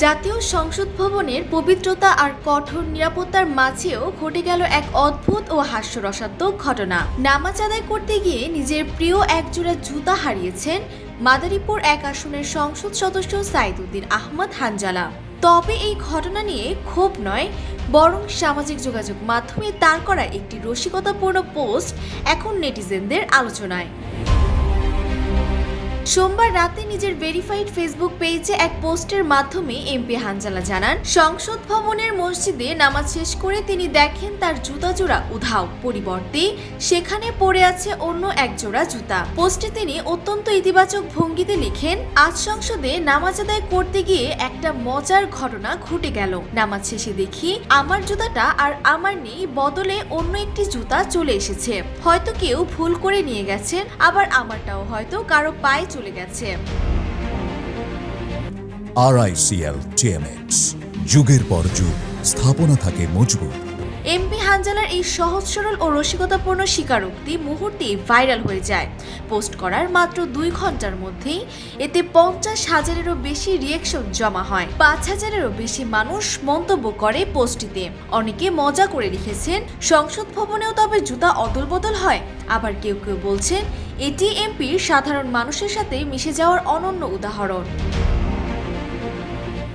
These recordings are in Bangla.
জাতীয় সংসদ ভবনের পবিত্রতা আর কঠোর নিরাপত্তার মাঝেও ঘটে গেল এক অদ্ভুত ও হাস্যরসাত্মক ঘটনা। নামাজ আদায় করতে গিয়ে নিজের প্রিয় একজোড়া জুতা হারিয়েছেন মাদারীপুর 1 আসনের সংসদ সদস্য সাইদুদ্দিন আহমদ হানজালা। তবে এই ঘটনা নিয়ে ক্ষোভ নয়, বরং সামাজিক যোগাযোগ মাধ্যমে তার করা একটি রসিকতাপূর্ণ পোস্ট এখন নেটিজেনদের আলোচনায়। সোমবার রাতে নিজের ভেরিফাইড ফেসবুক পেজে এক পোস্টের মাধ্যমে এমপি হানজালা জানান, সংসদ ভবনের মসজিদে নামাজ শেষ করে তিনি দেখেন তার জুতা জোড়া উধাও, পরিবর্তে সেখানে পড়ে আছে অন্য এক জোড়া জুতা। পোস্টে তিনি অত্যন্ত ইতিবাচক ভঙ্গিতে লিখেন, আজ সংসদে নামাজ আদায় করতে গিয়ে একটা মজার ঘটনা ঘটে গেল। নামাজ শেষে দেখি আমার জুতাটা আর আমার নেই, বদলে অন্য একটি জুতা চলে এসেছে। হয়তো কেউ ভুল করে নিয়ে গেছেন, আবার আমারটাও হয়তো কারো পায়ে চলে গেছে। RICL TMX, যুগের পর যুগ স্থাপনা থাকে মজবুত। এমপি হানজালার এই সহজ সরল ও রসিকতাপূর্ণ স্বীকারোক্তি মুহূর্তেই ভাইরাল হয়ে যায়। পোস্ট করার মাত্র 2 ঘন্টার মধ্যেই এতে 50,000-এরও বেশি রিয়েকশন জমা হয়। 5,000-এরও বেশি মানুষ মন্তব্য করে পোস্টটিতে। অনেকে মজা করে লিখেছেন, সংসদ ভবনেও তবে জুতা অদল বদল হয়। আবার কেউ কেউ বলছেন, এটি এমপির সাধারণ মানুষের সাথে মিশে যাওয়ার অনন্য উদাহরণ।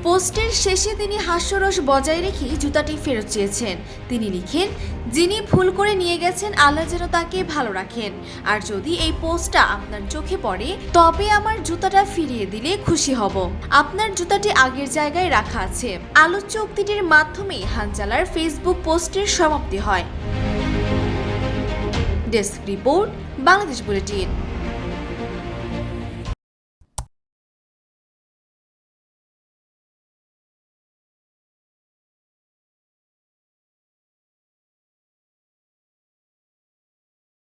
পোস্টের শেষে তিনি হাস্যরস বজায় রেখে জুতাটি ফেরত চেয়েছেন। তিনি লিখেন, যিনি ভুল করে নিয়ে গেছেন আল্লাহ যেন তাকে ভালো রাখেন। আর যদি এই পোস্টটা আপনার চোখে পড়ে, তবে আমার জুতাটা ফিরিয়ে দিলে খুশি হব। আপনার জুতাটি আগের জায়গায় রাখা আছে। আলোচ্য উক্তিটির মাধ্যমেই হানজালার ফেসবুক পোস্টের সমাপ্তি হয়। Desk report, Bangladesh bulletin.